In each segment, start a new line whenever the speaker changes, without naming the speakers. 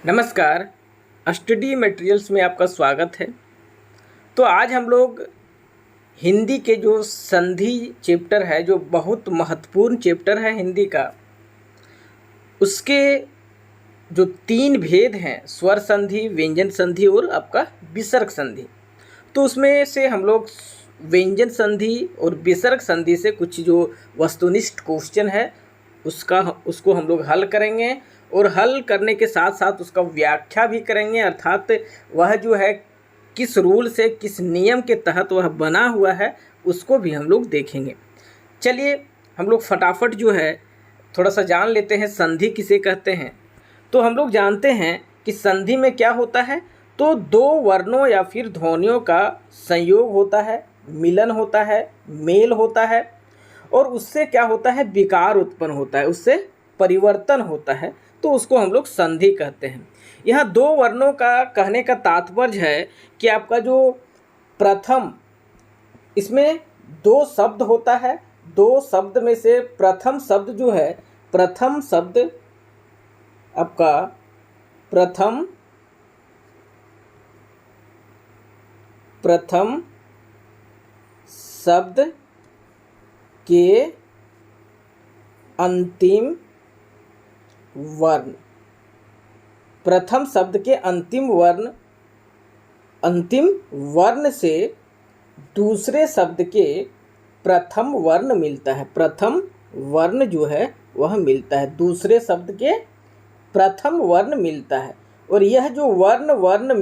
नमस्कार। Study materials में आपका स्वागत है। तो आज हम लोग हिंदी के जो संधि चैप्टर है, जो बहुत महत्वपूर्ण चैप्टर है हिंदी का, उसके जो 3 भेद हैं, स्वर संधि, व्यंजन संधि और आपका विसर्ग संधि। तो उसमें से हम लोग व्यंजन संधि और विसर्ग संधि से कुछ जो वस्तुनिष्ठ क्वेश्चन है उसको हम लोग हल करेंगे और हल करने के साथ साथ उसका व्याख्या भी करेंगे, अर्थात वह जो है किस रूल से, किस नियम के तहत वह बना हुआ है उसको भी हम लोग देखेंगे। चलिए हम लोग फटाफट जो है थोड़ा सा जान लेते हैं संधि किसे कहते हैं। तो हम लोग जानते हैं कि संधि में क्या होता है, तो 2 वर्णों या फिर ध्वनियों का संयोग होता है, मिलन होता है, मेल होता है और उससे क्या होता है, विकार उत्पन्न होता है, उससे परिवर्तन होता है, तो उसको हम लोग संधि कहते हैं। यहाँ 2 वर्णों का कहने का तात्पर्य है कि आपका जो प्रथम, इसमें 2 शब्द होता है, 2 शब्द में से प्रथम शब्द जो है, प्रथम शब्द आपका प्रथम शब्द के अंतिम वर्ण, प्रथम शब्द के अंतिम वर्ण से दूसरे शब्द के प्रथम वर्ण मिलता है। प्रथम वर्ण जो है वह मिलता है, दूसरे शब्द के प्रथम वर्ण मिलता है। और यह जो वर्ण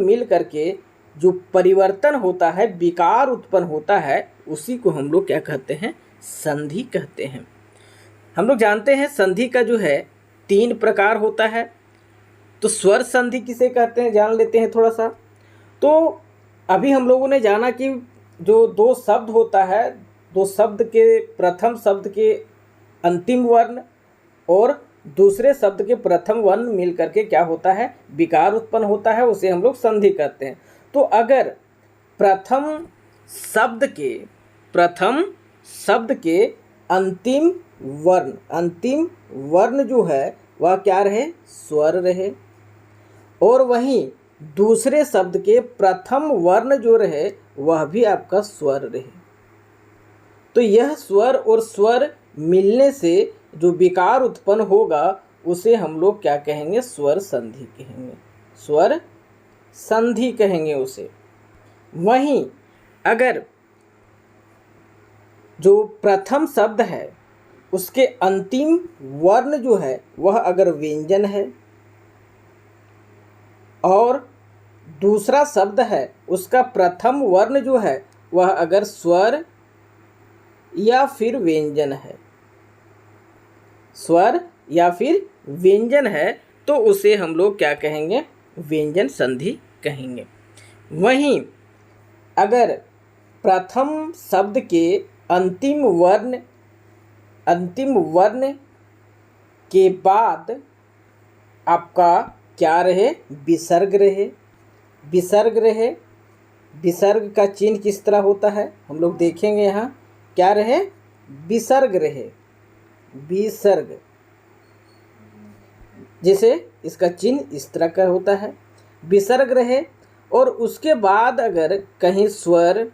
मिल करके जो परिवर्तन होता है, विकार उत्पन्न होता है, उसी को हम लोग क्या कहते हैं, संधि कहते हैं। हम लोग जानते हैं संधि का जो है 3 प्रकार होता है। तो स्वर संधि किसे कहते हैं जान लेते हैं थोड़ा सा। तो अभी हम लोगों ने जाना कि जो 2 शब्द होता है, 2 शब्द के प्रथम शब्द के अंतिम वर्ण और दूसरे शब्द के प्रथम वर्ण मिल करके क्या होता है, विकार उत्पन्न होता है, उसे हम लोग संधि कहते हैं। तो अगर प्रथम शब्द के अंतिम वर्ण जो है वह क्या रहे, स्वर रहे, और वहीं दूसरे शब्द के प्रथम वर्ण जो रहे वह भी आपका स्वर रहे, तो यह स्वर और स्वर मिलने से जो विकार उत्पन्न होगा उसे हम लोग क्या कहेंगे, स्वर संधि कहेंगे, स्वर संधि कहेंगे उसे। वहीं अगर जो प्रथम शब्द है उसके अंतिम वर्ण जो है वह अगर व्यंजन है और दूसरा शब्द है उसका प्रथम वर्ण जो है वह अगर स्वर या फिर व्यंजन है, स्वर या फिर व्यंजन है, तो उसे हम लोग क्या कहेंगे, व्यंजन संधि कहेंगे। वहीं अगर प्रथम शब्द के अंतिम वर्ण के बाद आपका क्या रहे, विसर्ग रहे, विसर्ग का चिन्ह किस तरह होता है हम लोग देखेंगे। यहाँ क्या रहे, विसर्ग रहे, विसर्ग, जैसे इसका चिन्ह इस तरह का होता है, विसर्ग रहे। और उसके बाद अगर कहीं स्वर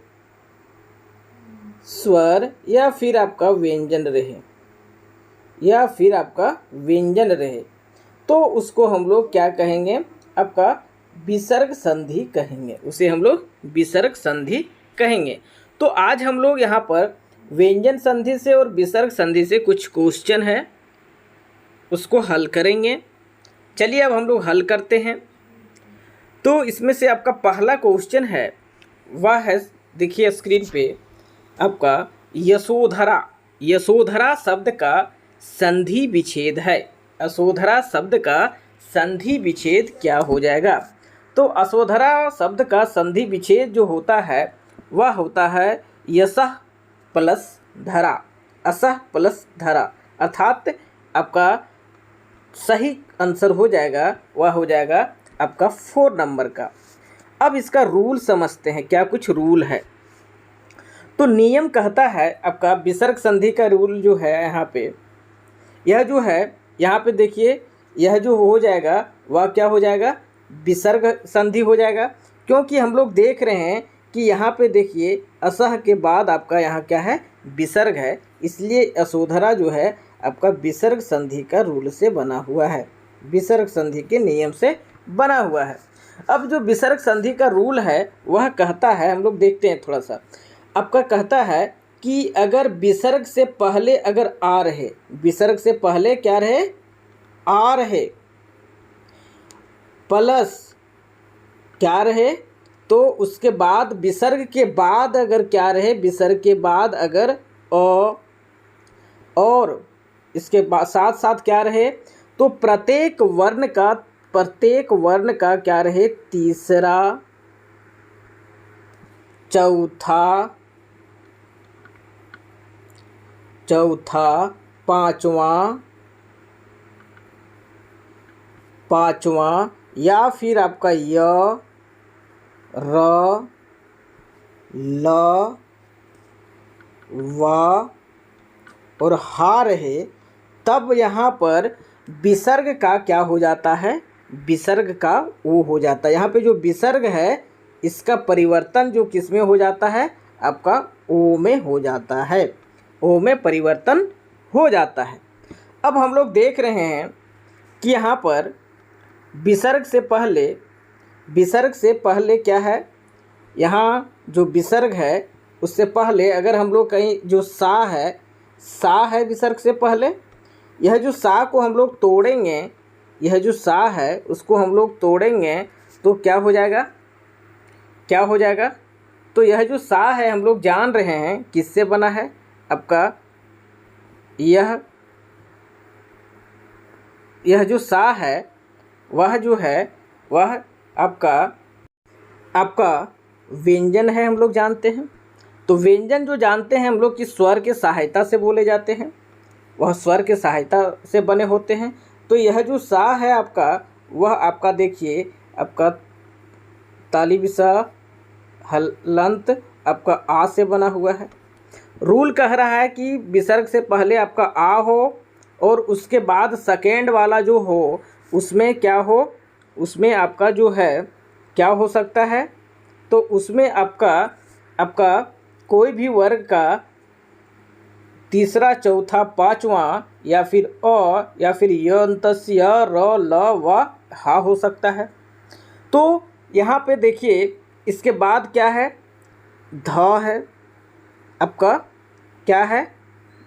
या फिर आपका व्यंजन रहे, तो उसको हम लोग क्या कहेंगे, आपका विसर्ग संधि कहेंगे, उसे हम लोग विसर्ग संधि कहेंगे। तो आज हम लोग यहाँ पर व्यंजन संधि से और विसर्ग संधि से कुछ क्वेश्चन है उसको हल करेंगे। चलिए अब हम लोग हल करते हैं। तो इसमें से आपका पहला क्वेश्चन है वह है, देखिए स्क्रीन पे, आपका यशोधरा शब्द का संधि विच्छेद है। यशोधरा शब्द का संधि विच्छेद क्या हो जाएगा। तो यशोधरा शब्द का संधि विच्छेद जो होता है वह होता है यशः प्लस धरा, असह प्लस धरा, अर्थात आपका सही आंसर हो जाएगा, वह हो जाएगा आपका 4 नंबर का। अब इसका रूल समझते हैं, क्या कुछ रूल है। तो नियम कहता है आपका विसर्ग संधि का रूल जो है यहाँ पे, यह जो है यहाँ पे देखिए यह जो हो जाएगा वह क्या हो जाएगा, विसर्ग संधि हो जाएगा। क्योंकि हम लोग देख रहे हैं कि यहाँ पे देखिए असह के बाद आपका यहाँ क्या है, विसर्ग है, इसलिए यशोधरा जो है आपका विसर्ग संधि का रूल से बना हुआ है, विसर्ग संधि के नियम से बना हुआ है। अब जो विसर्ग संधि का रूल है वह कहता है, हम लोग देखते हैं थोड़ा सा, आपका कहता है कि अगर विसर्ग से पहले अगर आ रहे, विसर्ग से पहले क्या रहे, आ रहे, प्लस क्या रहे, तो उसके बाद विसर्ग के बाद अगर क्या रहे, विसर्ग के बाद अगर और इसके बाद साथ साथ क्या रहे, तो प्रत्येक वर्ण का क्या रहे, तीसरा, चौथा, पांचवा या फिर आपका य, र, ल, व और हा रहे, तब यहाँ पर विसर्ग का क्या हो जाता है, विसर्ग का ओ हो जाता है। यहाँ पे जो विसर्ग है इसका परिवर्तन जो किस में हो जाता है, आपका ओ में हो जाता है, ओ में परिवर्तन हो जाता है। अब हम लोग देख रहे हैं कि यहाँ पर विसर्ग से पहले क्या है, यहाँ जो विसर्ग है उससे पहले अगर हम लोग कहीं जो सा है विसर्ग से पहले, यह जो सा को हम लोग तोड़ेंगे, यह जो सा है उसको हम लोग तोड़ेंगे तो क्या हो जाएगा, तो यह जो सा है हम लोग जान रहे हैं किससे बना है, आपका यह जो सा है वह जो है वह आपका व्यंजन है, हम लोग जानते हैं। तो व्यंजन जो जानते हैं हम लोग कि स्वर के सहायता से बोले जाते हैं, वह स्वर के सहायता से बने होते हैं। तो यह जो सा है आपका, वह आपका देखिए आपका ताली विसा हलंत आपका आ से बना हुआ है। रूल कह रहा है कि विसर्ग से पहले आपका आ हो और उसके बाद सेकेंड वाला जो हो उसमें क्या हो, उसमें आपका जो है क्या हो सकता है, तो उसमें आपका कोई भी वर्ग का तीसरा, चौथा, पांचवा या फिर अ या फिर यंतस्य र, ल, व, हा हो सकता है। तो यहाँ पे देखिए इसके बाद क्या है, ध है, आपका क्या है,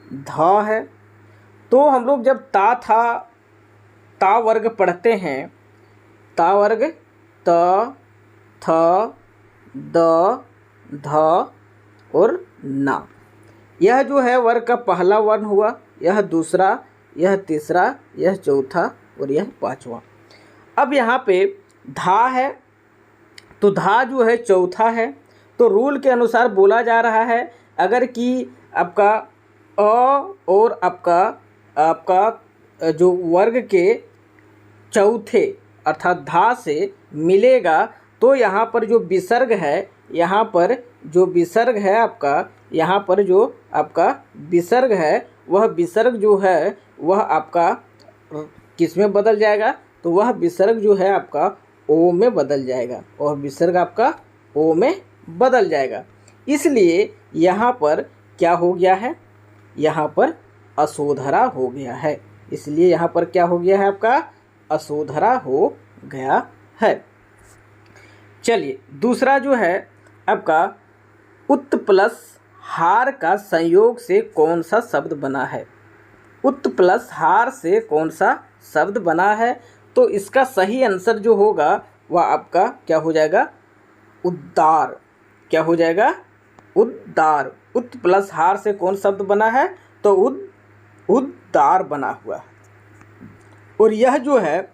ध है। तो हम लोग जब ता वर्ग पढ़ते हैं, ता वर्ग त, थ, द, ध और ना, यह जो है वर्ग का पहला वर्ण हुआ, यह दूसरा, यह तीसरा, यह चौथा और यह पांचवा। अब यहाँ पे धा है, तो धा जो है चौथा है। तो रूल के अनुसार बोला जा रहा है अगर कि आपका अ और आपका जो वर्ग के चौथे अर्थात धा से मिलेगा, तो यहाँ पर जो विसर्ग है, यहाँ पर जो विसर्ग है आपका, यहाँ पर जो आपका विसर्ग है, वह विसर्ग जो है वह आपका किस में बदल जाएगा, तो वह विसर्ग जो है आपका ओ में बदल जाएगा, और विसर्ग आपका ओ में बदल जाएगा। इसलिए यहाँ पर क्या हो गया है, यहाँ पर अशोधरा हो गया है। इसलिए यहाँ पर क्या हो गया है, आपका अशोधरा हो गया है। चलिए दूसरा जो है आपका उत प्लस हार का संयोग से कौन सा शब्द बना है, उत प्लस हार से कौन सा शब्द बना है, तो इसका सही आंसर जो होगा वह आपका क्या हो जाएगा, उद्दार। क्या हो जाएगा, उद्दार। उत प्लस हार से कौन शब्द बना है, तो उद्दार बना हुआ है। और यह जो है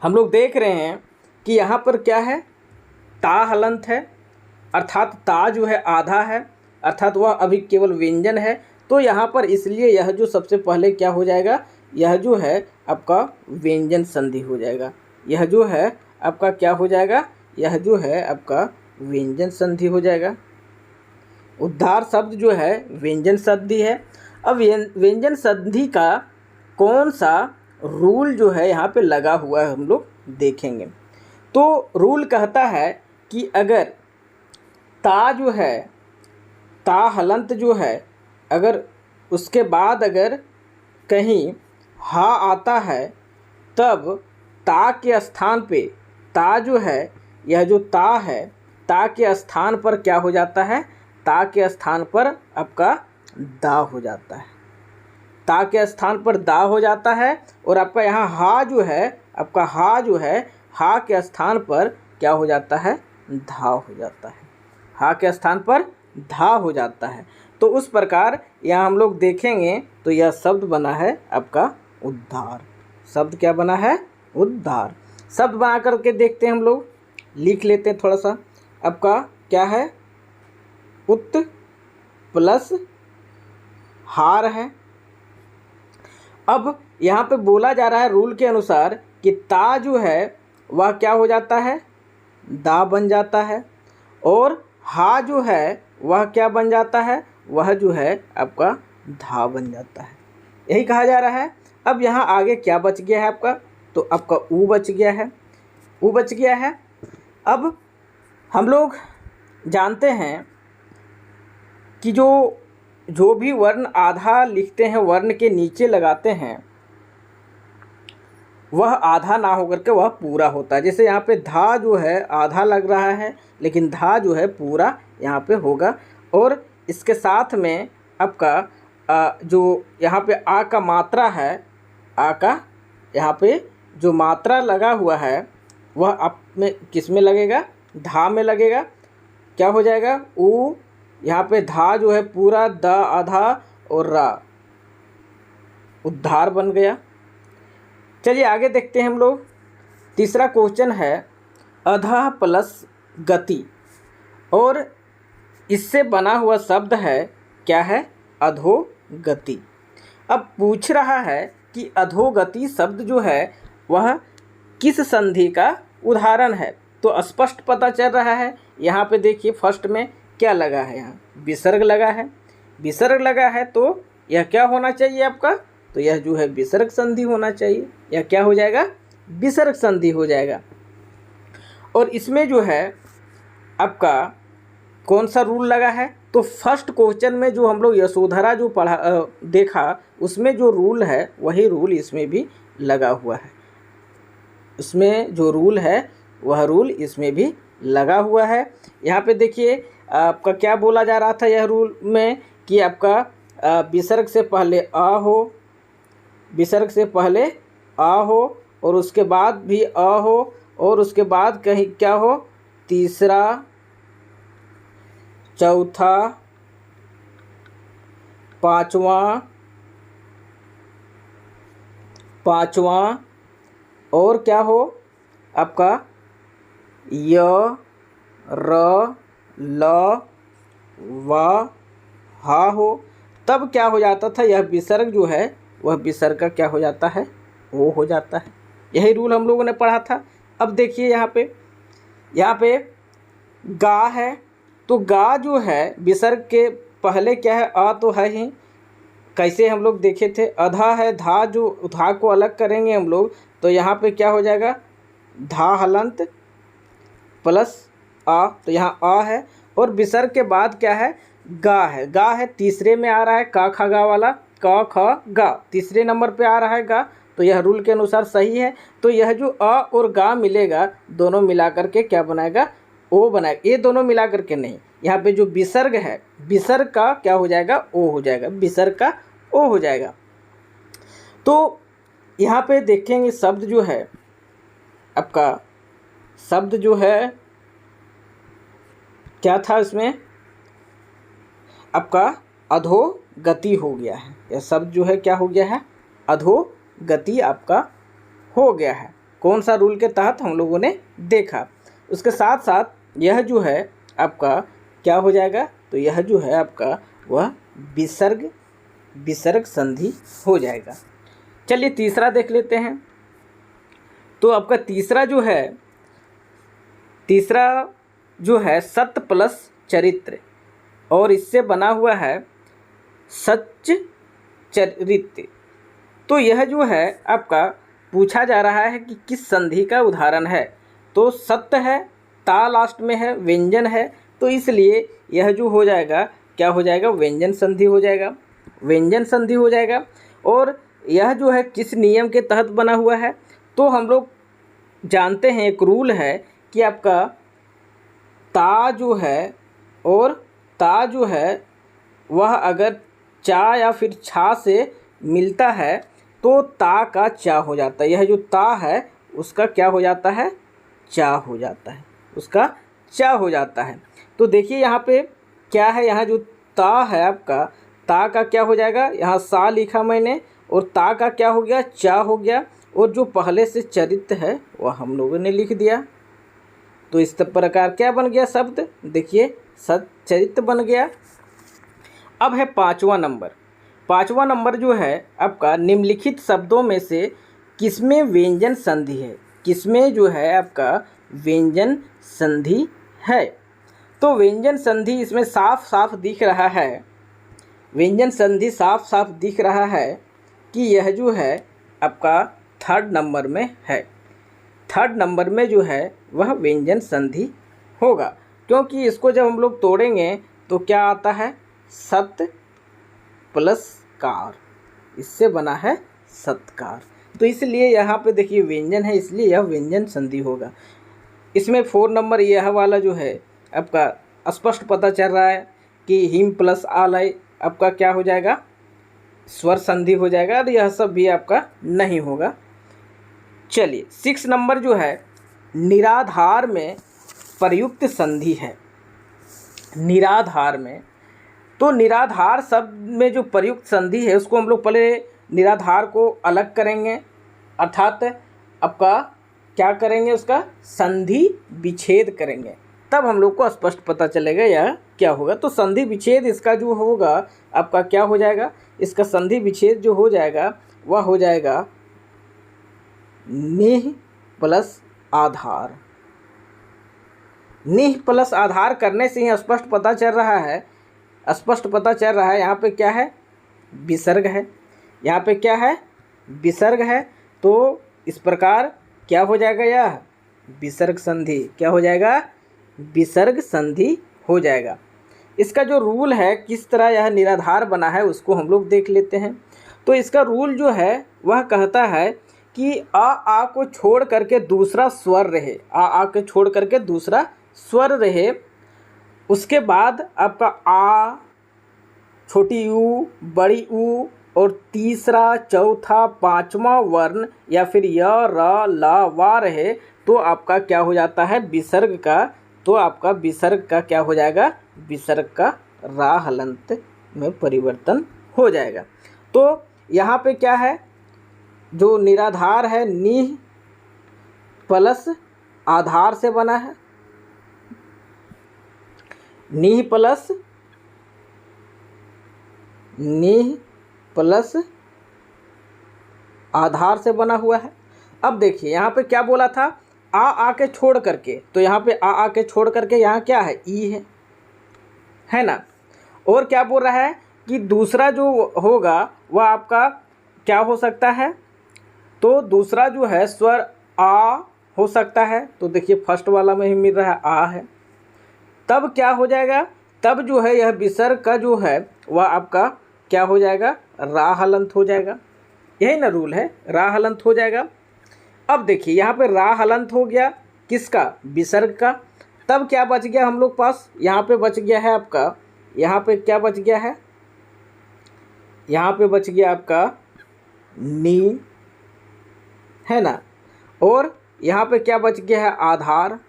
हम लोग देख रहे हैं कि यहाँ पर क्या है, ता हलंत है, अर्थात ता जो है आधा है, अर्थात वह अभी केवल व्यंजन है। तो यहाँ पर इसलिए यह जो सबसे पहले क्या हो जाएगा, यह जो है आपका व्यंजन संधि हो जाएगा। यह जो है आपका क्या हो जाएगा, यह जो है आपका व्यंजन संधि हो जाएगा। उद्धार शब्द जो है व्यंजन संधि है। अब व्यंजन संधि का कौन सा रूल जो है यहाँ पे लगा हुआ है, हम लोग देखेंगे। तो रूल कहता है कि अगर ता जो है, ता हलंत जो है, अगर उसके बाद अगर कहीं हा आता है तब ता के स्थान पे, ता जो है, यह जो ता है, ता के स्थान पर क्या हो जाता है, ता के स्थान पर आपका दा हो जाता है, ता के स्थान पर दा हो जाता है। और आपका यहाँ हा जो है, आपका हा जो है, हा के स्थान पर क्या हो जाता है, धा हो जाता है, हा के स्थान पर धा हो जाता है। तो उस प्रकार यहाँ हम लोग देखेंगे तो यह शब्द बना है आपका उद्धार। शब्द क्या बना है, उद्धार। शब्द बना करके देखते हैं हम लोग, लिख लेते हैं थोड़ा सा। आपका क्या है, उत प्लस हार है। अब यहाँ पे बोला जा रहा है रूल के अनुसार कि ता जो है वह क्या हो जाता है, दा बन जाता है, और हा जो है वह क्या बन जाता है, वह जो है आपका धा बन जाता है। यही कहा जा रहा है। अब यहाँ आगे क्या बच गया है आपका, तो आपका ऊ बच गया है, ऊ बच गया है। अब हम लोग जानते हैं कि जो भी वर्ण आधा लिखते हैं, वर्ण के नीचे लगाते हैं, वह आधा ना होकर के वह पूरा होता है। जैसे यहाँ पे धा जो है आधा लग रहा है, लेकिन धा जो है पूरा यहाँ पे होगा। और इसके साथ में आपका जो यहाँ पे आ का मात्रा है, आ का यहाँ पे जो मात्रा लगा हुआ है वह आप में किस में लगेगा, धा में लगेगा। क्या हो जाएगा, ऊ, यहाँ पे धा जो है पूरा, द आधा और रा, उद्धार बन गया। चलिए आगे देखते हैं हम लोग। तीसरा क्वेश्चन है अधः प्लस गति, और इससे बना हुआ शब्द है क्या है, अधोगति। अब पूछ रहा है कि अधोगति शब्द जो है वह किस संधि का उदाहरण है। तो स्पष्ट पता चल रहा है। यहाँ पे देखिए फर्स्ट में क्या लगा है, यहाँ विसर्ग लगा है, विसर्ग लगा है, तो यह क्या होना चाहिए आपका, तो यह जो है विसर्ग संधि होना चाहिए। यह क्या हो जाएगा, विसर्ग संधि हो जाएगा। और इसमें जो है आपका कौन सा रूल लगा है, तो फर्स्ट क्वेश्चन में जो हम लोग यशोधरा जो पढ़ा देखा, उसमें जो रूल है वही रूल इसमें भी लगा हुआ है। उसमें जो रूल है वह रूल इसमें भी लगा हुआ है। यहाँ पे देखिए आपका क्या बोला जा रहा था यह रूल में कि आपका विसर्ग से पहले आ हो, विसर्ग से पहले आ हो, और उसके बाद भी आ हो, और उसके बाद कहीं क्या हो, तीसरा, चौथा, पांचवा और क्या हो आपका य, र, ल, व, हा हो। तब क्या हो जाता था, यह विसर्ग जो है वह विसर्ग का क्या हो जाता है, वो हो जाता है। यही रूल हम लोगों ने पढ़ा था। अब देखिए यहाँ पे गा है, तो गा जो है विसर्ग के पहले क्या है, आ तो है ही। कैसे हम लोग देखे थे, अधा है, धा, जो धा को अलग करेंगे हम लोग तो यहाँ पे क्या हो जाएगा, धा हलंत प्लस आ, तो यहाँ आ है। और विसर्ग के बाद क्या है, गा है, गा है, तीसरे में आ रहा है, का खा गा वाला, क ख गा तीसरे नंबर पे आ रहा है गा, तो यह रूल के अनुसार सही है। तो यह जो अ और गा मिलेगा, दोनों मिला करके क्या बनाएगा, ओ बनाएगा। ये दोनों मिला करके नहीं, यहाँ पे जो विसर्ग है, विसर्ग का क्या हो जाएगा, ओ हो जाएगा, विसर्ग का ओ हो जाएगा। तो यहाँ पे देखेंगे शब्द जो है आपका, शब्द जो है क्या था, इसमें आपका अधोगति हो गया है। यह शब्द जो है क्या हो गया है, अधोगति आपका हो गया है। कौन सा रूल के तहत हम लोगों ने देखा। उसके साथ साथ यह जो है आपका क्या हो जाएगा, तो यह जो है आपका वह विसर्ग संधि हो जाएगा। चलिए तीसरा देख लेते हैं। तो आपका तीसरा जो है सत्य प्लस चरित्र, और इससे बना हुआ है सच चरित्र। तो यह जो है आपका पूछा जा रहा है कि किस संधि का उदाहरण है। तो सत्य है, ता लास्ट में है, व्यंजन है, तो इसलिए यह जो हो जाएगा क्या हो जाएगा, व्यंजन संधि हो जाएगा, व्यंजन संधि हो जाएगा। और यह जो है किस नियम के तहत बना हुआ है, तो हम लोग जानते हैं एक रूल है कि आपका ता जो है और ता जो है वह अगर चा या फिर छा से मिलता है तो ता का चा हो जाता है। यह जो ता है उसका क्या हो जाता है, चा हो जाता है, उसका चा हो जाता है। तो देखिए यहाँ पे क्या है, यहाँ जो ता है आपका, ता का क्या हो जाएगा, यहाँ सा लिखा मैंने और ता का क्या हो गया, चा हो गया, और जो पहले से चरित्र है वह हम लोगों ने लिख दिया। तो इस प्रकार क्या बन गया शब्द, देखिए सच्चरित्र बन गया। अब है पाँचवा नंबर। पाँचवा नंबर जो है आपका निम्नलिखित शब्दों में से किसमें व्यंजन संधि है, किसमें जो है आपका व्यंजन संधि है। तो व्यंजन संधि इसमें साफ साफ दिख रहा है, व्यंजन संधि साफ साफ दिख रहा है कि यह जो है आपका थर्ड नंबर में है। थर्ड नंबर में जो है वह व्यंजन संधि होगा, क्योंकि इसको जब हम लोग तोड़ेंगे तो क्या आता है, सत प्लस कार, इससे बना है सत्कार। तो इसलिए यहाँ पे देखिए व्यंजन है, इसलिए यह व्यंजन संधि होगा। इसमें 4 नंबर यह वाला जो है आपका स्पष्ट पता चल रहा है कि हिम प्लस आलय आपका क्या हो जाएगा, स्वर संधि हो जाएगा, और यह सब भी आपका नहीं होगा। चलिए 6 नंबर जो है निराधार में प्रयुक्त संधि है। निराधार में, तो निराधार शब्द में जो प्रयुक्त संधि है उसको हम लोग पहले निराधार को अलग करेंगे, अर्थात आपका क्या करेंगे, उसका संधि विच्छेद करेंगे, तब हम लोग को स्पष्ट पता चलेगा यह क्या होगा। तो संधि विच्छेद इसका जो होगा आपका क्या हो जाएगा, इसका संधि विच्छेद जो हो जाएगा वह हो जाएगा निह प्लस आधार। निह प्लस आधार करने से ही स्पष्ट पता चल रहा है, स्पष्ट पता चल रहा है यहाँ पे क्या है, विसर्ग है, यहाँ पे क्या है, विसर्ग है। तो इस प्रकार क्या हो जाएगा, यह विसर्ग संधि क्या हो जाएगा, विसर्ग संधि हो जाएगा। इसका जो रूल है किस तरह यह निराधार बना है उसको हम लोग देख लेते हैं। तो इसका रूल जो है वह कहता है कि आ को छोड़ करके दूसरा स्वर रहे, आ के छोड़ करके दूसरा स्वर रहे, उसके बाद आपका आ, छोटी ऊ, बड़ी ऊ और तीसरा, चौथा, पांचवा वर्ण या फिर य, र, ल, वा रहे, तो आपका क्या हो जाता है, विसर्ग का, तो आपका विसर्ग का क्या हो जाएगा, विसर्ग का रा हलंत में परिवर्तन हो जाएगा। तो यहाँ पे क्या है, जो निराधार है निह प्लस आधार से बना है, निह प्लस आधार से बना हुआ है। अब देखिए यहाँ पे क्या बोला था, आ के छोड़ करके, तो यहाँ पे आ के छोड़ करके यहाँ क्या है, ई है ना। और क्या बोल रहा है कि दूसरा जो होगा वह आपका क्या हो सकता है, तो दूसरा जो है स्वर आ हो सकता है। तो देखिए फर्स्ट वाला में ही मिल रहा है आ है, तब क्या हो जाएगा, तब जो है यह विसर्ग का जो है वह आपका क्या हो जाएगा, रा हलंत हो जाएगा। यही ना रूल है, रा हलंत हो जाएगा। अब देखिए यहाँ पे रा हलंत हो गया किसका, विसर्ग का। तब क्या बच गया हम लोग पास, यहाँ पे बच गया है आपका, यहाँ पे क्या बच गया है, यहाँ पे बच गया आपका नी, है ना। और यहाँ पे क्या बच गया है, आधार।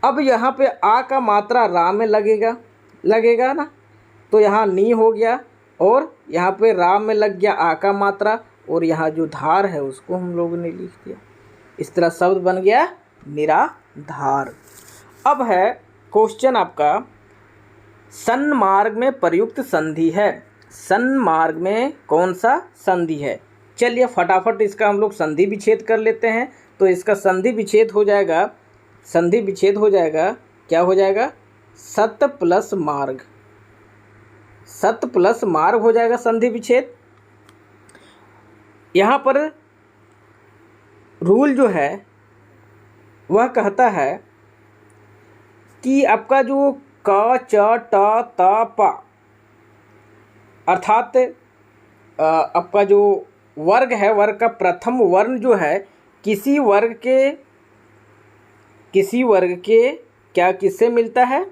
अब यहाँ पे आ का मात्रा रा में लगेगा ना, तो यहाँ नी हो गया और यहाँ पे रा में लग गया आ का मात्रा, और यहाँ जो धार है उसको हम लोगों ने लिख दिया। इस तरह शब्द बन गया निराधार। अब है क्वेश्चन आपका, सन्मार्ग में प्रयुक्त संधि है। सन्मार्ग में कौन सा संधि है, चलिए फटाफट इसका हम लोग संधि विच्छेद कर लेते हैं। तो इसका संधि विच्छेद हो जाएगा, संधि विच्छेद हो जाएगा, क्या हो जाएगा, सत प्लस मार्ग, सत प्लस मार्ग हो जाएगा संधि विच्छेद। यहाँ पर रूल जो है वह कहता है कि आपका जो क च ट त प अर्थात आपका जो वर्ग है, वर्ग का प्रथम वर्ण जो है किसी वर्ग के क्या किससे मिलता है,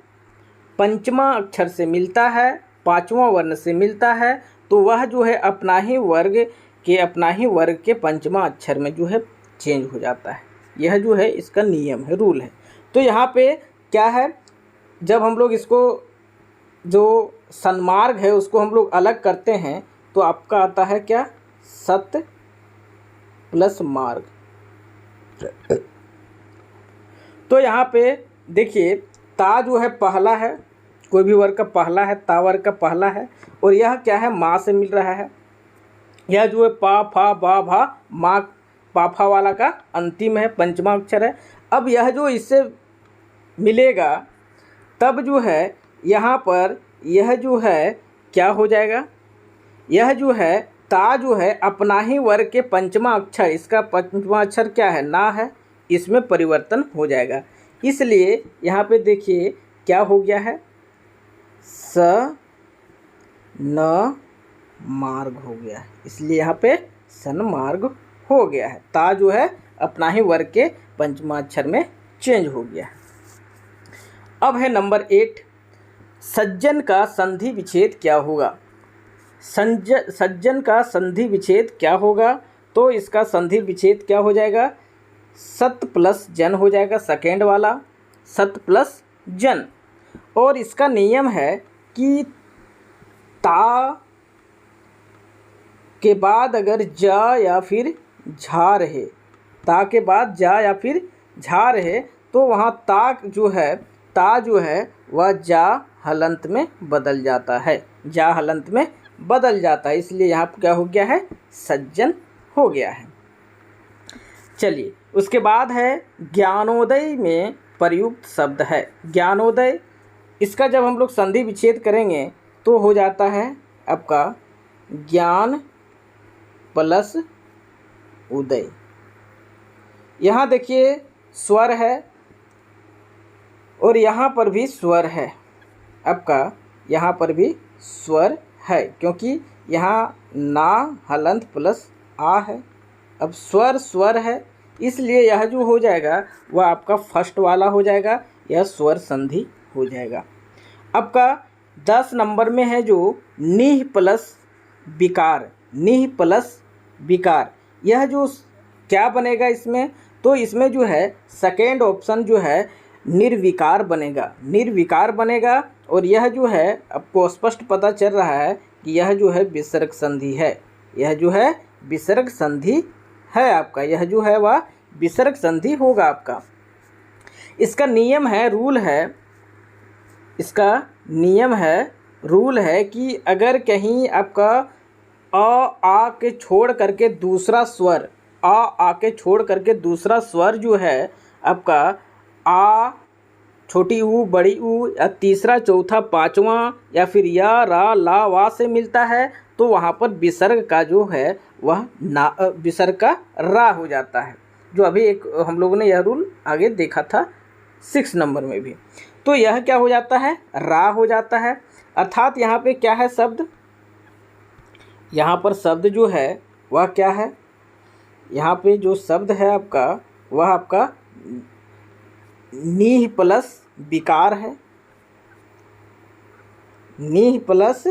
पंचमा अक्षर से मिलता है, पांचवा वर्ण से मिलता है, तो वह जो है अपना ही वर्ग के पंचमा अक्षर में जो है चेंज हो जाता है। यह जो है इसका नियम है, रूल है। तो यहाँ पे क्या है, जब हम लोग इसको जो सन्मार्ग है उसको हम लोग अलग करते हैं तो आपका आता है क्या, सत प्लस मार्ग। तो यहाँ पे देखिए ता जो है पहला है, कोई भी वर्ग का पहला है, ता वर्ग का पहला है, और यह क्या है, माँ से मिल रहा है। यह जो है पा फा बा भा माँ पाफा वाला का अंतिम है, पंचमा अक्षर है। अब यह जो इससे मिलेगा तब जो है यहाँ पर यह जो है क्या हो जाएगा, यह जो है ता जो है अपना ही वर्ग के पंचमा अक्षर, इसका पंचमा अक्षर क्या है, ना है, इसमें परिवर्तन हो जाएगा। इसलिए यहाँ पे देखिए क्या हो गया है, स न मार्ग हो गया है, इसलिए यहाँ पे सन्मार्ग हो गया है। ता जो है अपना ही वर्ग के पंचमा अक्षर में चेंज हो गया है। अब है नंबर 8, सज्जन का संधि विच्छेद क्या होगा। सज्जन का संधि विच्छेद क्या होगा, तो इसका संधि विच्छेद क्या हो जाएगा, सत प्लस जन हो जाएगा, सेकेंड वाला सत प्लस जन। और इसका नियम है कि ता के बाद अगर जा या फिर झा रहे, ता के बाद जा या फिर झा रहे तो वहाँ ता जो है वह जा हलंत में बदल जाता है, जा हलंत में बदल जाता है, इसलिए यहाँ पर क्या हो गया है, सज्जन हो गया है। चलिए उसके बाद है ज्ञानोदय में प्रयुक्त शब्द है। ज्ञानोदय, इसका जब हम लोग संधि विच्छेद करेंगे तो हो जाता है आपका ज्ञान प्लस उदय। यहाँ देखिए स्वर है और यहाँ पर भी स्वर है, आपका यहाँ पर भी स्वर है, क्योंकि यहाँ ना हलंत प्लस आ है। अब स्वर है, इसलिए यह जो हो जाएगा वह आपका फर्स्ट वाला हो जाएगा, यह स्वर संधि हो जाएगा। आपका 10 नंबर में है जो निह प्लस विकार, निह प्लस विकार, यह जो क्या बनेगा इसमें, तो इसमें जो है सेकेंड ऑप्शन जो है निर्विकार बनेगा, निर्विकार बनेगा। और यह जो है आपको स्पष्ट पता चल रहा है कि यह जो है विसर्ग संधि है, यह जो है विसर्ग संधि है आपका, यह जो है वह विसर्ग संधि होगा आपका। इसका नियम है, रूल है, इसका नियम है, रूल है कि अगर कहीं आपका आ के छोड़ करके दूसरा स्वर, आ के छोड़ करके दूसरा स्वर जो है आपका आ, छोटी ऊ, बड़ी ऊ, या तीसरा चौथा पांचवा या फिर या रा ला वा से मिलता है तो वहाँ पर विसर्ग का जो है वह ना, विसर्ग का रा हो जाता है, जो अभी एक हम लोगों ने यह रूल आगे देखा था 6 नंबर में भी। तो यह क्या हो जाता है, रा हो जाता है। अर्थात यहाँ पे क्या है शब्द, यहाँ पर शब्द जो है वह क्या है, यहाँ पे जो शब्द है आपका वह आपका नीह प्लस विकार है, नीह प्लस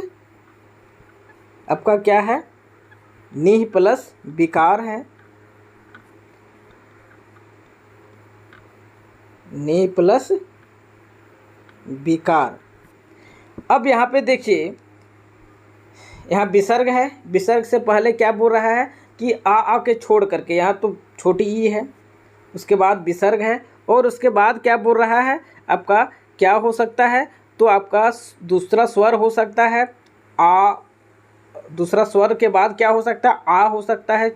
आपका क्या है, नीह प्लस विकार है, नीह प्लस विकार। अब यहाँ पे देखिए यहाँ विसर्ग है, विसर्ग से पहले क्या बोल रहा है कि आ के छोड़ करके, यहाँ तो छोटी ई है, उसके बाद विसर्ग है, और उसके बाद क्या बोल रहा है आपका क्या हो सकता है, तो आपका दूसरा स्वर हो सकता है आ, दूसरा स्वर के बाद क्या हो सकता है, आ हो सकता है,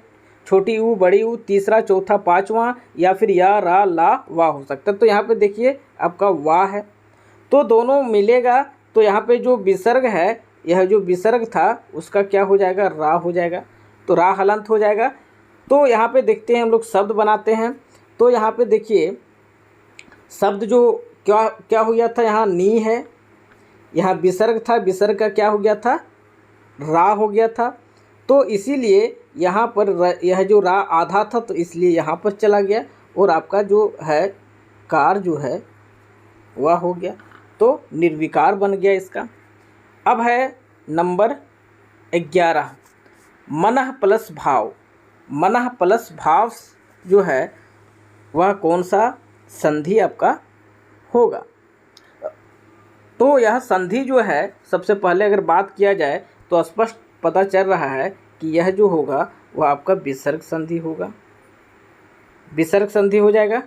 छोटी ऊ, बड़ी ऊ, तीसरा चौथा पांचवा, या फिर या रा ला वा हो सकता है। तो यहाँ पे देखिए आपका वा है, तो दोनों मिलेगा, तो यहाँ पे जो विसर्ग है, यह जो विसर्ग था उसका क्या हो जाएगा, रा हो जाएगा। तो रा हलंत हो जाएगा। तो यहाँ पे देखते हैं हम लोग शब्द बनाते हैं। तो यहाँ पे देखिए शब्द जो क्या क्या हो गया था, यहाँ नी है, यहाँ विसर्ग था, विसर्ग का क्या हो गया था, रा हो गया था। तो इसीलिए यहाँ पर यह जो रा आधा था तो इसलिए यहाँ पर चला गया और आपका जो है कार जो है वह हो गया, तो निर्विकार बन गया इसका। अब है नंबर 11, मनः प्लस भाव। मनः प्लस भाव जो है वह कौन सा संधि आपका होगा। तो यह संधि जो है सबसे पहले अगर बात किया जाए तो स्पष्ट पता चल रहा है कि यह जो होगा वह आपका विसर्ग संधि होगा, विसर्ग संधि हो जाएगा।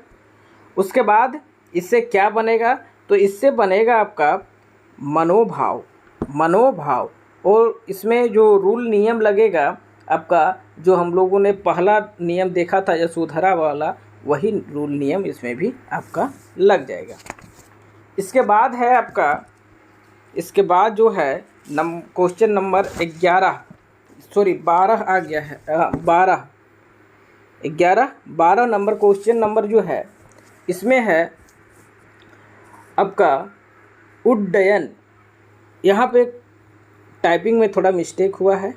उसके बाद इससे क्या बनेगा, तो इससे बनेगा आपका मनोभाव। मनोभाव, और इसमें जो रूल नियम लगेगा आपका, जो हम लोगों ने पहला नियम देखा था यशोधरा वाला, वही रूल नियम इसमें भी आपका लग जाएगा। इसके बाद है आपका, इसके बाद जो है क्वेश्चन नंबर 12 आ गया है, 12 नंबर क्वेश्चन नंबर जो है इसमें है आपका उड्डयन। यहाँ पे टाइपिंग में थोड़ा मिस्टेक हुआ है,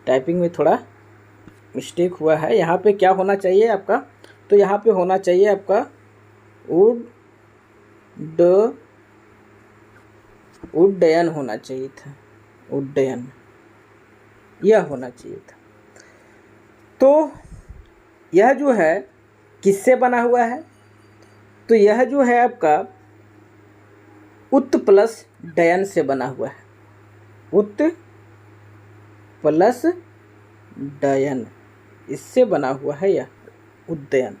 टाइपिंग में थोड़ा मिस्टेक हुआ है। यहाँ पे क्या होना चाहिए आपका, तो यहाँ पे होना चाहिए आपका उड्डयन होना चाहिए था, उड्डयन यह होना चाहिए था। तो यह जो है किससे बना हुआ है, तो यह जो है आपका उत प्लस डयन से बना हुआ है, उत प्लस डयन, इससे बना हुआ है यह उद्दयन।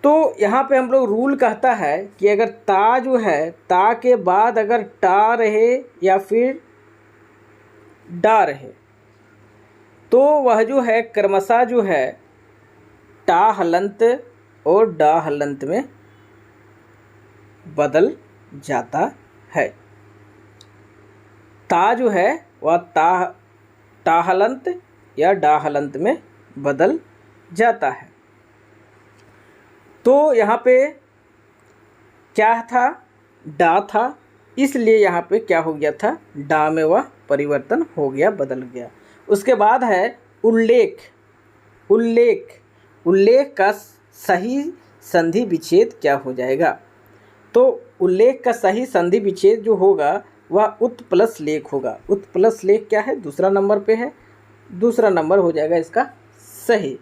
तो यहाँ पे हम लोग रूल कहता है कि अगर ता जो है, ता के बाद अगर टा रहे या फिर डा रहे तो वह जो है क्रमशः जो है टा हलंत और डा हलंत में बदल जाता है। ता जो है वह टा हलंत या डा हलंत में बदल जाता है। तो यहाँ पे क्या था, डा था, इसलिए यहाँ पे क्या हो गया था, डा में वह परिवर्तन हो गया, बदल गया। उसके बाद है उल्लेख। उल्लेख, उल्लेख का सही संधि विच्छेद क्या हो जाएगा, तो उल्लेख का सही संधि विच्छेद जो होगा वह उत प्लस लेख होगा। उत प्लस लेख क्या है, दूसरा नंबर पे है, दूसरा नंबर हो जाएगा इसका सही।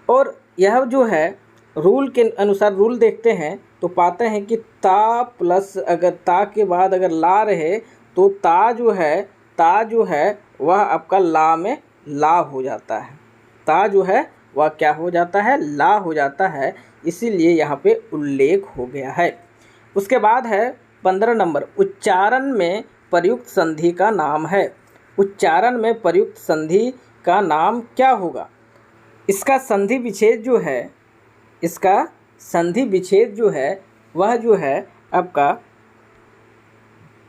और यह जो है रूल के अनुसार रूल देखते हैं तो पाते हैं कि ता प्लस, अगर ता के बाद अगर ला रहे तो ता जो है वह आपका ला में ला हो जाता है, ता जो है वह क्या हो जाता है, ला हो जाता है, इसीलिए यहाँ पे उल्लेख हो गया है। उसके बाद है 15 नंबर, उच्चारण में प्रयुक्त संधि का नाम है। उच्चारण में प्रयुक्त संधि का नाम क्या होगा, इसका संधि विच्छेद जो है, इसका संधि विच्छेद जो है वह जो है आपका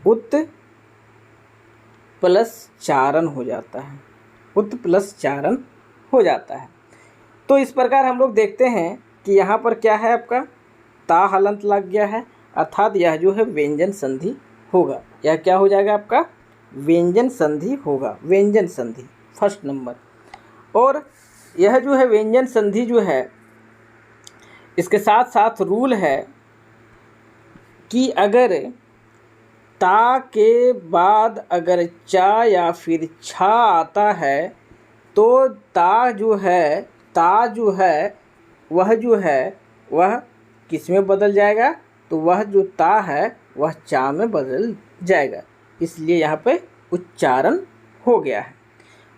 उत प्लस चारण हो जाता है, उत प्लस चारण हो जाता है। तो इस प्रकार हम लोग देखते हैं कि यहाँ पर क्या है आपका ता हलंत लग गया है, अर्थात यह जो है व्यंजन संधि होगा। यह क्या हो जाएगा आपका व्यंजन संधि होगा, व्यंजन संधि फर्स्ट नंबर। और यह जो है व्यंजन संधि जो है इसके साथ साथ रूल है कि अगर ता के बाद अगर चा या फिर छा आता है तो ता जो है वह किस में बदल जाएगा, तो वह जो ता है वह चा में बदल जाएगा, इसलिए यहाँ पे उच्चारण हो गया है।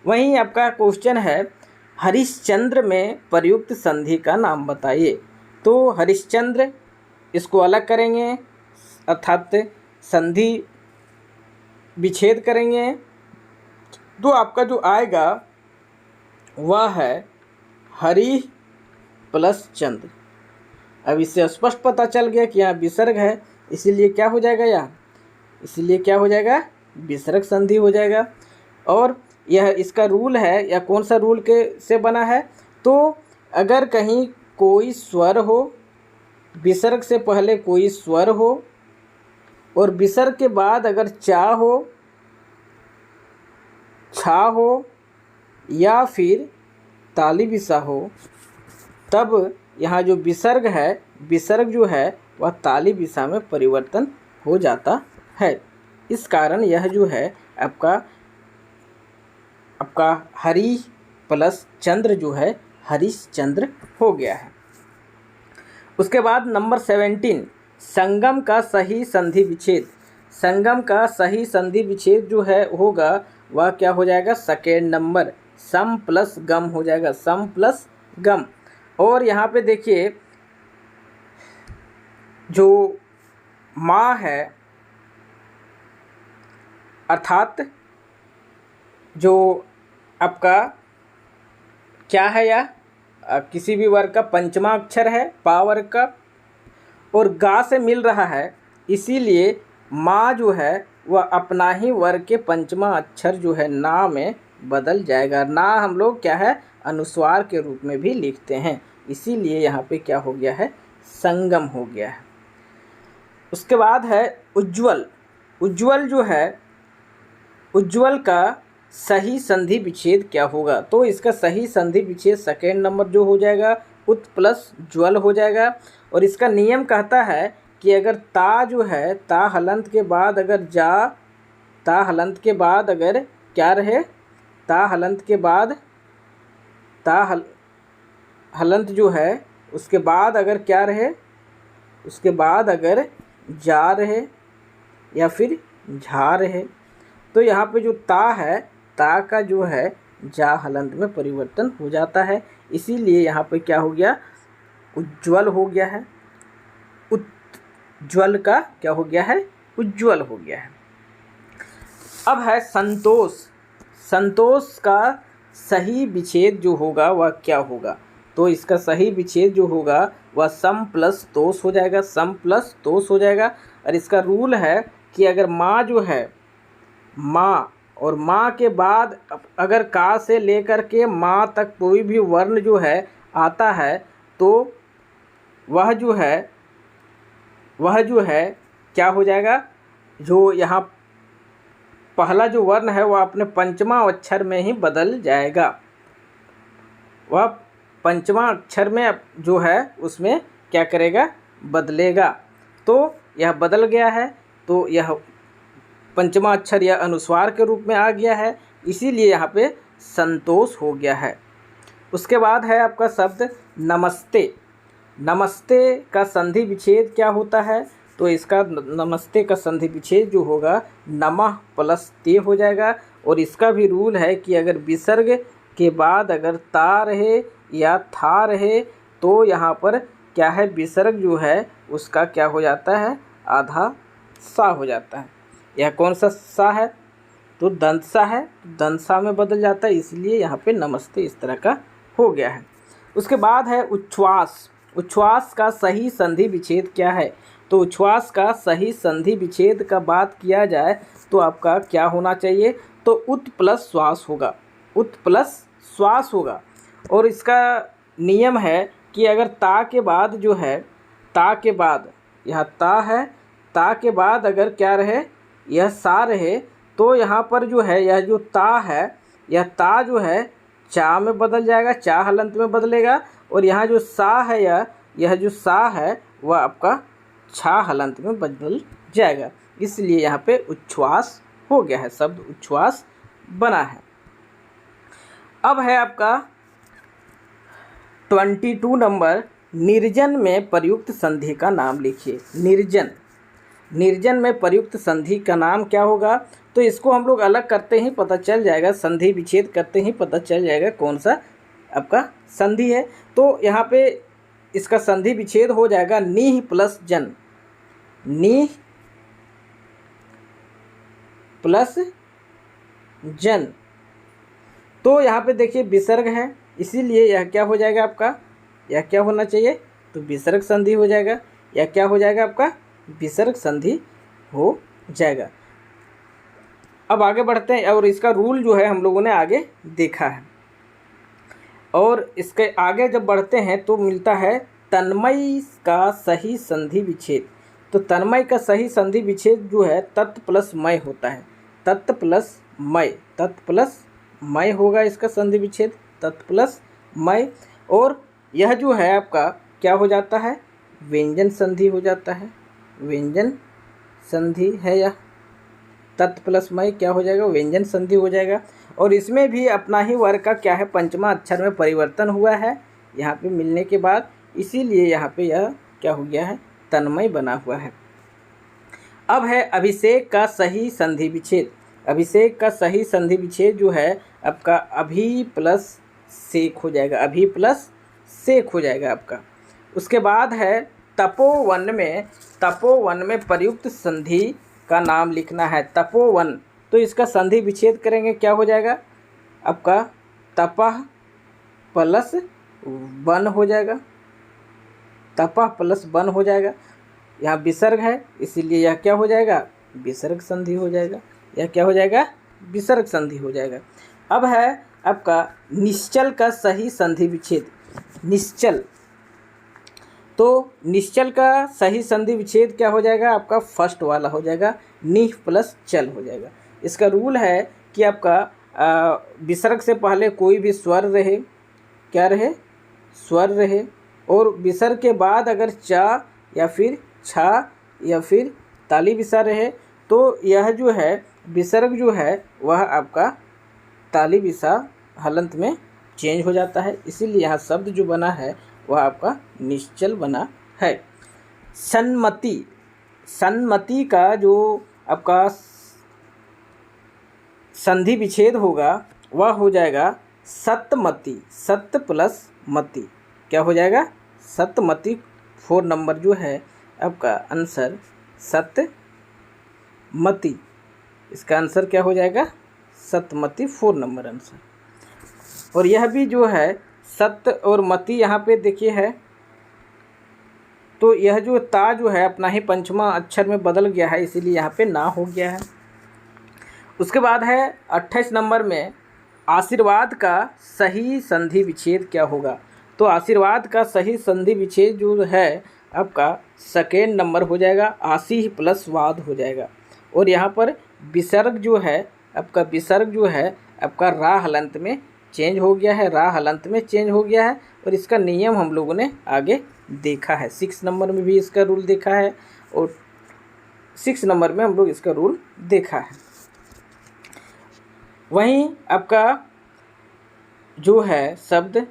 वहीं आपका क्वेश्चन है हरिश्चंद्र में प्रयुक्त संधि का नाम बताइए। तो हरिश्चंद्र इसको अलग करेंगे, अर्थात संधि विच्छेद करेंगे, तो आपका जो आएगा वह है हरि प्लस चंद्र। अब इससे स्पष्ट पता चल गया कि यहाँ विसर्ग है, इसीलिए क्या हो जाएगा, यहाँ इसीलिए क्या हो जाएगा, विसर्ग संधि हो जाएगा। और यह इसका रूल है या कौन सा रूल के से बना है, तो अगर कहीं कोई स्वर हो, विसर्ग से पहले कोई स्वर हो और विसर्ग के बाद अगर चा हो, छा हो या फिर ताली बिसा हो, तब यहाँ जो विसर्ग है, विसर्ग जो है वह ताली बिसा में परिवर्तन हो जाता है। इस कारण यह जो है आपका हरि प्लस चंद्र जो है हरिश्चंद्र हो गया है। उसके बाद नंबर 17, संगम का सही संधि विच्छेद। संगम का सही संधि विच्छेद जो है होगा वह क्या हो जाएगा, सेकेंड नंबर सम प्लस गम हो जाएगा, सम प्लस गम। और यहाँ पे देखिए जो माँ है अर्थात जो आपका क्या है, या किसी भी वर्ग का पंचमा अक्षर है पा वर्ग का और गा से मिल रहा है, इसीलिए माँ जो है वह अपना ही वर्ग के पंचमा अक्षर जो है ना में बदल जाएगा। ना हम लोग क्या है अनुस्वार के रूप में भी लिखते हैं, इसीलिए यहाँ पे क्या हो गया है, संगम हो गया है। उसके बाद है उज्ज्वल। उज्ज्वल जो है, उज्ज्वल का सही संधि विच्छेद क्या होगा, तो इसका सही संधि विच्छेद सेकेंड नंबर जो हो जाएगा उत प्लस ज्वल हो जाएगा। और इसका नियम कहता है कि अगर ता जो है, ता हलंत के बाद अगर जा, ता हलंत के बाद अगर क्या रहे, ता हलंत के बाद हलंत जो है उसके बाद अगर क्या रहे, उसके बाद अगर जा रहे या फिर झा रहे, तो यहाँ पे जो ता है, ता का जो है जा हलंत में परिवर्तन हो जाता है, इसीलिए यहाँ पे क्या हो गया, उज्ज्वल हो गया है। उज्ज्वल का क्या हो गया है, उज्ज्वल हो गया है। अब है संतोष। संतोष का सही विच्छेद जो होगा वह क्या होगा, तो इसका सही विच्छेद जो होगा वह सम प्लस तोष हो जाएगा, सम प्लस तोष हो जाएगा। और इसका रूल है कि अगर माँ जो है, माँ और माँ के बाद अगर का से लेकर के माँ तक कोई भी वर्ण जो है आता है, तो वह जो है क्या हो जाएगा, जो यहाँ पहला जो वर्ण है वह अपने पंचमा अक्षर में ही बदल जाएगा, वह पंचमा अक्षर में जो है उसमें क्या करेगा, बदलेगा। तो यह बदल गया है, तो यह पंचमा अक्षर या अनुस्वार के रूप में आ गया है, इसीलिए यहाँ पे संतोष हो गया है। उसके बाद है आपका शब्द नमस्ते। नमस्ते का संधि विच्छेद क्या होता है, तो इसका नमस्ते का संधि विच्छेद जो होगा नमः प्लस ते हो जाएगा। और इसका भी रूल है कि अगर विसर्ग के बाद अगर ता रहे या था रहे, तो यहाँ पर क्या है, विसर्ग जो है उसका क्या हो जाता है, आधा सा हो जाता है। यह कौन सा सा है, तो दंत सा है, दंत सा में बदल जाता है, इसलिए यहाँ पे नमस्ते इस तरह का हो गया है। उसके बाद है उच्छ्वास। उच्छ्वास का सही संधि विच्छेद क्या है, तो उच्छ्वास का सही संधि विच्छेद का बात किया जाए तो आपका क्या होना चाहिए, तो उत प्लस श्वास होगा, उत प्लस श्वास होगा। और इसका नियम है कि अगर ता के बाद जो है, ता के बाद यहाँ ता है, ता के बाद अगर क्या रहे, यह सा रहे, तो यहाँ पर जो है यह जो ता है, यह ता जो है चा में बदल जाएगा, चा हलंत में बदलेगा। और यहाँ जो सा है, यह जो सा है वह आपका छा हलंत में बदल जाएगा, इसलिए यहाँ पे उच्छ्वास हो गया है, शब्द उच्छ्वास बना है। अब है आपका 22 नंबर, निर्जन में प्रयुक्त संधि का नाम लिखिए। निर्जन, निर्जन में प्रयुक्त संधि का नाम क्या होगा, तो इसको हम लोग अलग करते ही पता चल जाएगा, संधि विच्छेद करते ही पता चल जाएगा कौन सा आपका संधि है। तो यहाँ पे इसका संधि विच्छेद हो जाएगा नीह प्लस जन, नीह प्लस जन। तो यहाँ पे देखिए विसर्ग है, इसीलिए यह क्या हो जाएगा आपका, यह क्या होना चाहिए, तो विसर्ग संधि हो जाएगा, यह क्या हो जाएगा आपका, विसर्ग संधि हो जाएगा। अब आगे बढ़ते हैं और इसका रूल जो है हम लोगों ने आगे देखा है। और इसके आगे जब बढ़ते हैं तो मिलता है तन्मय का सही संधि विच्छेद। तो तन्मय का सही संधि विच्छेद जो है तत् प्लस मय होता है। तत् प्लस मय होगा इसका संधि विच्छेद, तत् प्लस मय। और यह जो है आपका क्या हो जाता है, व्यंजन संधि हो जाता है। व्यंजन संधि है यह, तत् प्लस मय क्या हो जाएगा, व्यंजन संधि हो जाएगा। और इसमें भी अपना ही वर्ग का क्या है, पंचमा अक्षर में परिवर्तन हुआ है यहाँ पे मिलने के बाद, इसीलिए यहाँ पे यह क्या हो गया है, तन्मय बना हुआ है। अब है अभिषेक का सही संधि विच्छेद। अभिषेक का सही संधि विच्छेद जो है आपका अभि प्लस सेक हो जाएगा, अभि प्लस सेक हो जाएगा आपका। उसके बाद है तपोवन में प्रयुक्त संधि का नाम लिखना है। तपोवन, तो इसका संधि विच्छेद करेंगे, क्या हो जाएगा आपका, तपह प्लस वन हो जाएगा, तपह प्लस वन हो जाएगा। यहाँ विसर्ग है इसीलिए यह क्या हो जाएगा, विसर्ग संधि हो जाएगा। यह क्या हो जाएगा, विसर्ग संधि हो जाएगा। अब है आपका निश्चल का सही संधि विच्छेद। निश्चल, तो निश्चल का सही संधि विच्छेद क्या हो जाएगा आपका, फर्स्ट वाला हो जाएगा, निह प्लस चल हो जाएगा। इसका रूल है कि आपका विसर्ग से पहले कोई भी स्वर रहे, क्या रहे, स्वर रहे। और विसर्ग के बाद अगर चा या फिर छा या फिर ताली विसा रहे तो यह जो है विसर्ग जो है वह आपका ताली विसा हलंत में चेंज हो जाता है, इसीलिए यहाँ शब्द जो बना है वह आपका निश्चल बना है। सन्मति का जो आपका संधि विच्छेद होगा वह हो जाएगा सतमति, सत प्लस मति क्या हो जाएगा, सतमति। 4 नंबर जो है आपका आंसर सतमति, इसका आंसर क्या हो जाएगा, सतमति, 4 नंबर आंसर। और यह भी जो है सत और मति यहाँ पे देखिए है, तो यह जो ता जो है अपना ही पंचमा अक्षर में बदल गया है, इसीलिए यहाँ पे ना हो गया है। उसके बाद है 28 नंबर में आशीर्वाद का सही संधि विच्छेद क्या होगा। तो आशीर्वाद का सही संधि विच्छेद जो है आपका सेकेंड नंबर हो जाएगा, आशी प्लस वाद हो जाएगा। और यहाँ पर विसर्ग जो है आपका, विसर्ग जो है आपका रा हलंत में चेंज हो गया है, रा हलंत में चेंज हो गया है। और इसका नियम हम लोगों ने आगे देखा है, 6 नंबर में भी इसका रूल देखा है और 6 नंबर में हम लोग इसका रूल देखा है। वहीं आपका जो है शब्द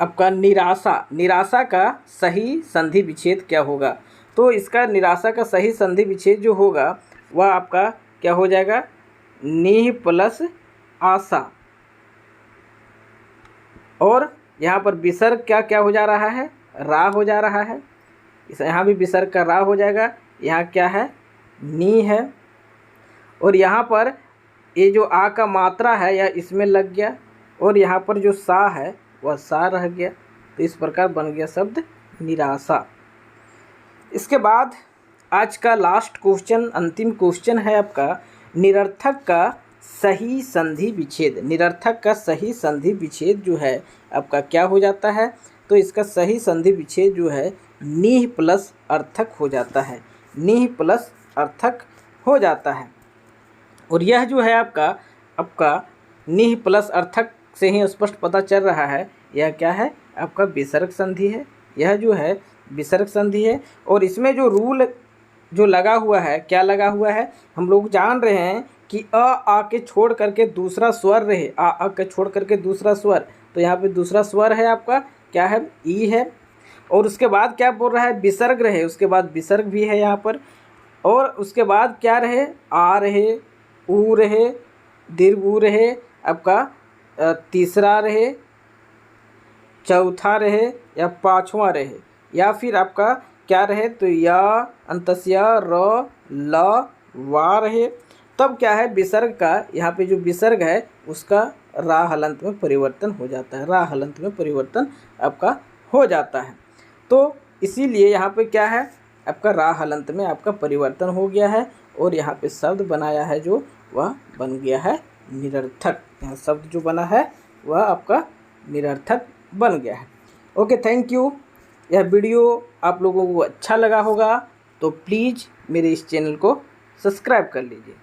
आपका निराशा का सही संधि विच्छेद क्या होगा। तो इसका निराशा का सही संधि विच्छेद जो होगा वह आपका क्या हो जाएगा, निह प्लस आशा। और यहाँ पर विसर्ग क्या क्या हो जा रहा है, रा हो जा रहा है, इस यहाँ भी विसर्ग का रा हो जाएगा। यहाँ क्या है, नी है। और यहाँ पर ये जो आ का मात्रा है यह इसमें लग गया, और यहाँ पर जो सा है वह सा रह गया। तो इस प्रकार बन गया शब्द निराशा। इसके बाद आज का लास्ट क्वेश्चन, अंतिम क्वेश्चन है आपका, निरर्थक का सही संधि विच्छेद। निरर्थक का सही संधि विच्छेद जो है आपका क्या हो जाता है, तो इसका सही संधि विच्छेद जो है निह प्लस अर्थक हो जाता है, निह प्लस अर्थक हो जाता है। और यह जो है आपका निह प्लस अर्थक से ही स्पष्ट पता चल रहा है यह क्या है, आपका विसर्ग संधि है। यह जो है विसर्ग संधि है। और इसमें जो रूल जो लगा हुआ है, क्या लगा हुआ है, हम लोग जान रहे हैं कि आ के छोड़ करके दूसरा स्वर रहे, आ के छोड़ करके दूसरा स्वर। तो यहाँ पे दूसरा स्वर है आपका क्या है, ई है। और उसके बाद क्या बोल रहा है, विसर्ग रहे, उसके बाद विसर्ग भी है यहाँ पर। और उसके बाद क्या रहे, आ रहे, ऊ रहे, दीर्घ ऊ रहे, आपका तीसरा रहे, चौथा रहे या पाँचवा रहे, या फिर आपका क्या रहे, तो या अंतस्या र ल वा रहे। तब क्या है, विसर्ग का यहाँ पे जो विसर्ग है उसका रा हलंत में परिवर्तन हो जाता है, रा हलंत में परिवर्तन आपका हो जाता है। तो इसीलिए यहाँ पे क्या है, आपका रा हलंत में आपका परिवर्तन हो गया है। और यहाँ पे शब्द बनाया है जो वह बन गया है निरर्थक। यहाँ शब्द जो बना है वह आपका निरर्थक बन गया है। Okay, thank you. यह वीडियो आप लोगों को अच्छा लगा होगा तो प्लीज़ मेरे इस चैनल को सब्सक्राइब कर लीजिए।